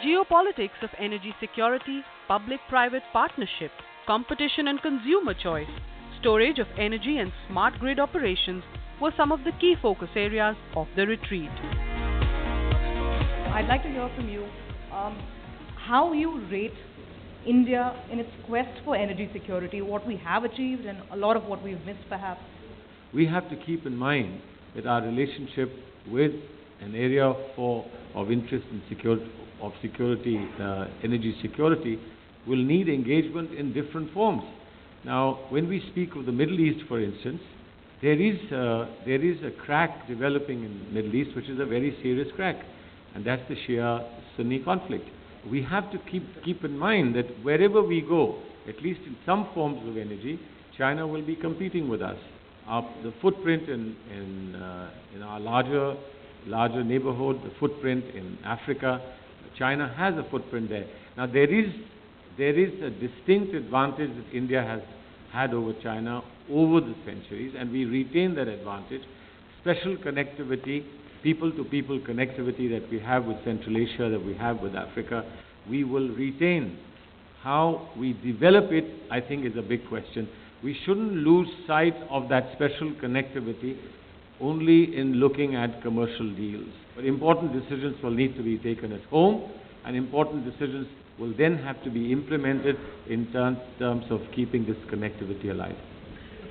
Geopolitics of energy security, public-private partnership, competition and consumer choice, storage of energy and smart grid operations were some of the key focus areas of the retreat. I'd like to hear from you how you rate India in its quest for energy security, what we have achieved and a lot of what we've missed perhaps. We have to keep in mind that our relationship with an area of interest in energy security, will need engagement in different forms. Now, when we speak of the Middle East, for instance, there is a crack developing in the Middle East, which is a very serious crack, and that's the Shia-Sunni conflict. We have to keep in mind that wherever we go, at least in some forms of energy, China will be competing with us. The footprint in our larger neighborhood, the footprint in Africa, China has a footprint there. Now there is a distinct advantage that India has had over China over the centuries, and we retain that advantage. Special connectivity, people-to-people connectivity that we have with Central Asia, that we have with Africa, we will retain. How we develop it, I think, is a big question. We shouldn't lose sight of that special connectivity only in looking at commercial deals. But important decisions will need to be taken at home, and important decisions will then have to be implemented in terms of keeping this connectivity alive.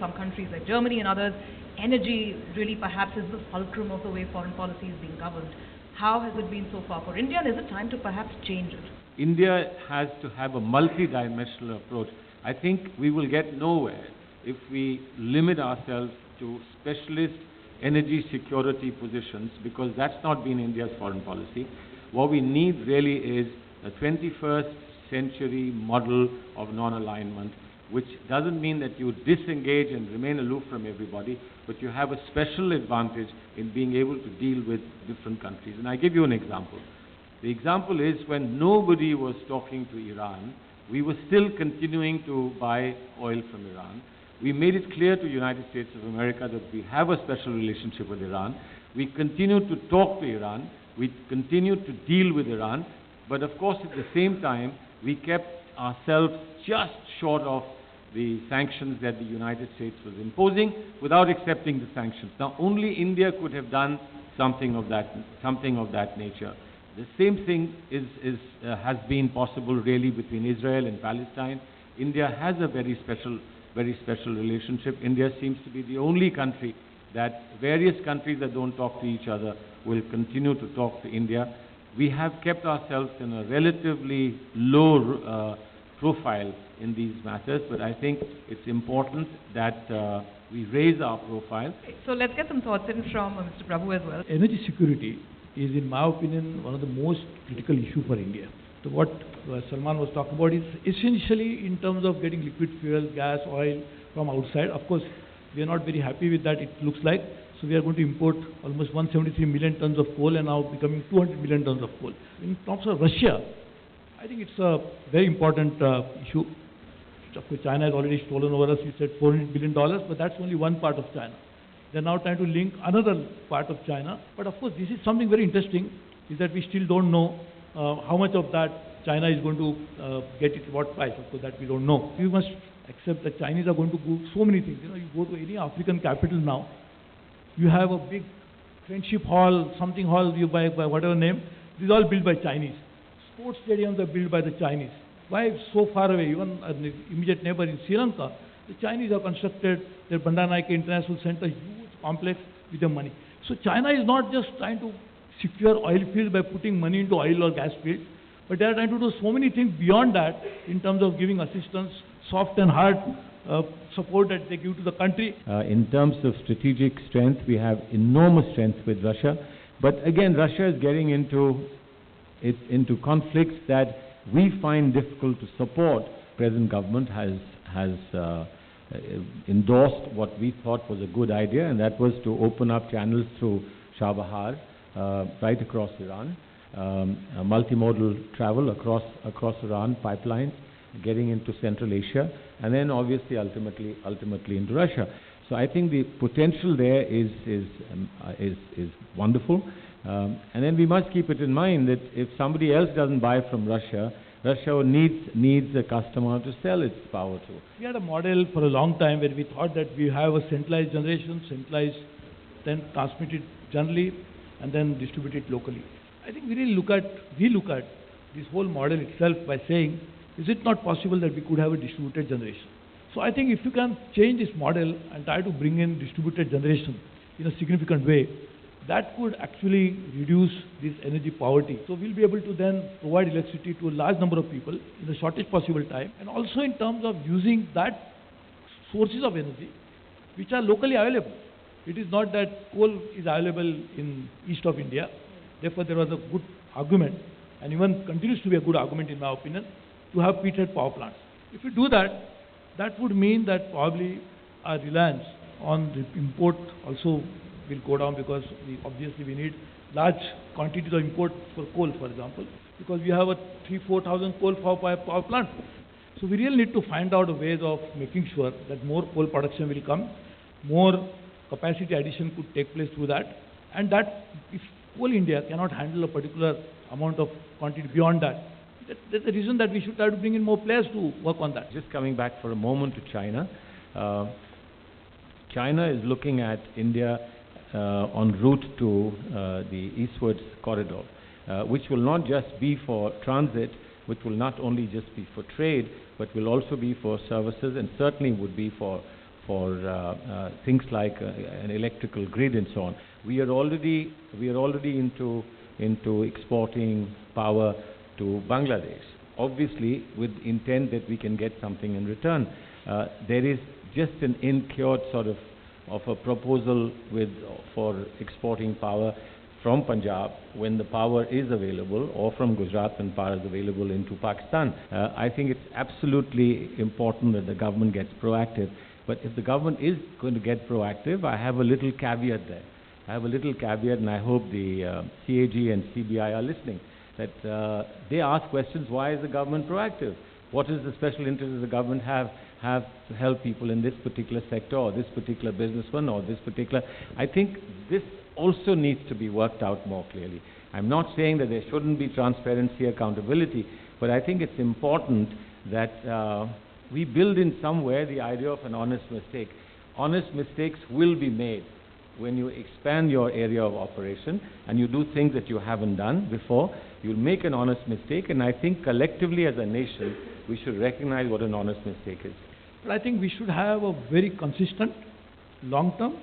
Some countries like Germany and others, energy really perhaps is the fulcrum of the way foreign policy is being governed. How has it been so far for India, and is it time to perhaps change it? India has to have a multi-dimensional approach. I think we will get nowhere if we limit ourselves to specialist energy security positions, because that's not been India's foreign policy. What we need really is a 21st century model of non-alignment, which doesn't mean that you disengage and remain aloof from everybody, but you have a special advantage in being able to deal with different countries. And I give you an example. The example is when nobody was talking to Iran, we were still continuing to buy oil from Iran. We made it clear to the United States of America that we have a special relationship with Iran. We continue to talk to Iran. We continue to deal with Iran. But of course, at the same time, we kept ourselves just short of the sanctions that the United States was imposing without accepting the sanctions. Now, only India could have done something of that nature. The same thing has been possible really between Israel and Palestine. India has a very special relationship. India seems to be the only country that various countries that don't talk to each other will continue to talk to India. We have kept ourselves in a relatively low profile in these matters, but I think it's important that we raise our profile. So let's get some thoughts in from Mr. Prabhu as well. Energy security is, in my opinion, one of the most critical issue for India. So what Salman was talking about is essentially in terms of getting liquid fuel, gas, oil from outside. Of course, we are not very happy with that, it looks like. So we are going to import almost 173 million tons of coal and now becoming 200 million tons of coal. In terms of Russia, I think it's a very important issue. Of course, China has already stolen over us, you said $400 billion, but that's only one part of China. They're now trying to link another part of China. But of course, this is something very interesting, is that we still don't know how much of that China is going to get at what price. Of course, that we don't know. We must accept that Chinese are going to do so many things. You know, you go to any African capital now, you have a big friendship hall, something hall you buy by whatever name. These are all built by Chinese. Sports stadiums are built by the Chinese. Why so far away? Even an immediate neighbor in Sri Lanka, the Chinese have constructed their Bandaranaike International Center, huge complex with their money. So China is not just trying to secure oil fields by putting money into oil or gas fields, but they are trying to do so many things beyond that in terms of giving assistance, soft and hard support that they give to the country. In terms of strategic strength, we have enormous strength with Russia. But again, Russia is getting into conflicts that we find difficult to support, present government has endorsed what we thought was a good idea, and that was to open up channels through Chabahar right across Iran, multimodal travel across Iran, pipelines getting into Central Asia, and then obviously ultimately into Russia. So I think the potential there is wonderful, and then we must keep it in mind that if somebody else doesn't buy from Russia, Russia needs a customer to sell its power to. We had a model for a long time where we thought that we have a centralized generation, then transmitted generally, and then distributed locally. I think we really look at this whole model itself by saying, is it not possible that we could have a distributed generation? So I think if you can change this model and try to bring in distributed generation in a significant way, that could actually reduce this energy poverty. So we'll be able to then provide electricity to a large number of people in the shortest possible time, and also in terms of using that sources of energy which are locally available. It is not that coal is available in east of India. Therefore, there was a good argument, and even continues to be a good argument in my opinion, to have peated power plants. If we do that, that would mean that probably our reliance on the import also will go down, because obviously we need large quantities of import for coal, for example, because we have a 3,000-4,000 coal power plant. So we really need to find out ways of making sure that more coal production will come, more capacity addition could take place through that, and that if Coal India cannot handle a particular amount of quantity beyond that, that's the reason that we should try to bring in more players to work on that. Just coming back for a moment to China. China is looking at India en route to the eastwards corridor, which will not just be for transit, which will not only just be for trade, but will also be for services, and certainly would be for things like an electrical grid and so on. We are already into exporting power to Bangladesh, obviously with intent that we can get something in return. There is just an incurred sort of a proposal for exporting power from Punjab when the power is available, or from Gujarat when power is available into Pakistan. I think it's absolutely important that the government gets proactive. But if the government is going to get proactive, I have a little caveat there. And I hope the CAG and CBI are listening, that they ask questions: why is the government proactive? What is the special interest that the government have to help people in this particular sector, or this particular businessman, or this particular... I think this also needs to be worked out more clearly. I'm not saying that there shouldn't be transparency, accountability, but I think it's important that we build in somewhere the idea of an honest mistake. Honest mistakes will be made when you expand your area of operation and you do things that you haven't done before. You'll make an honest mistake, and I think collectively as a nation, we should recognize what an honest mistake is. But I think we should have a very consistent, long-term,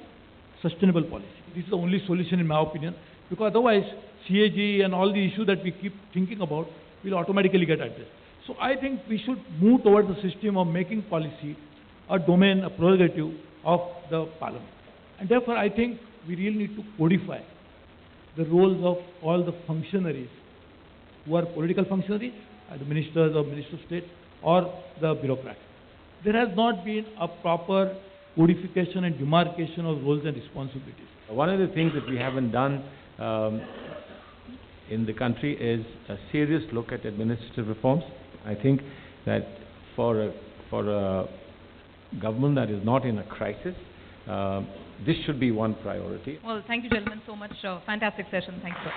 sustainable policy. This is the only solution in my opinion, because otherwise CAG and all the issues that we keep thinking about will automatically get addressed. So I think we should move towards the system of making policy a domain, a prerogative of the parliament. And therefore I think we really need to codify the roles of all the functionaries who are political functionaries, the ministers or minister of state, or the bureaucrats. There has not been a proper codification and demarcation of roles and responsibilities. One of the things that we haven't done in the country is a serious look at administrative reforms. I think that for a government that is not in a crisis, this should be one priority. Well, thank you gentlemen so much. Fantastic session. Thanks, sir.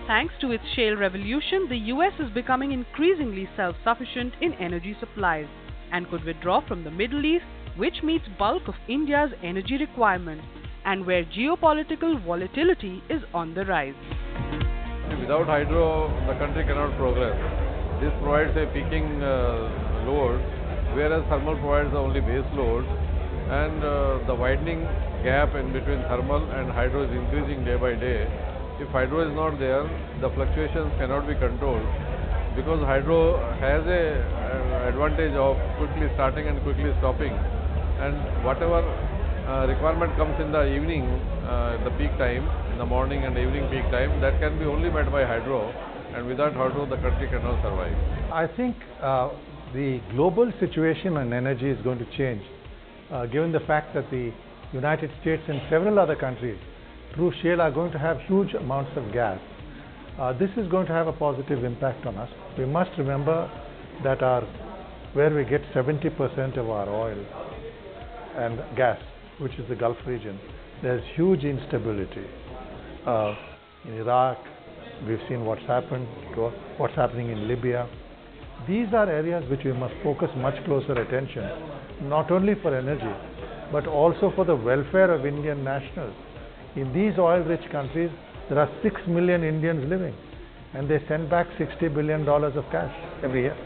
Thanks to its shale revolution, the US is becoming increasingly self-sufficient in energy supplies and could withdraw from the Middle East, which meets bulk of India's energy requirements and where geopolitical volatility is on the rise. Without hydro, the country cannot progress. This provides a peaking load, whereas thermal provides the only base load, and the widening gap in between thermal and hydro is increasing day by day. If hydro is not there, the fluctuations cannot be controlled, because hydro has an advantage of quickly starting and quickly stopping, and whatever requirement comes in the evening, the peak time, in the morning and evening peak time, that can be only met by hydro, and without hydro the country cannot survive. I think the global situation on energy is going to change, given the fact that the United States and several other countries through shale are going to have huge amounts of gas. This is going to have a positive impact on us. We must remember that where we get 70% of our oil and gas, which is the Gulf region, there's huge instability. In Iraq, we've seen what's happened, what's happening in Libya. These are areas which we must focus much closer attention, not only for energy, but also for the welfare of Indian nationals. In these oil-rich countries, there are 6 million Indians living, and they send back $60 billion of cash every year.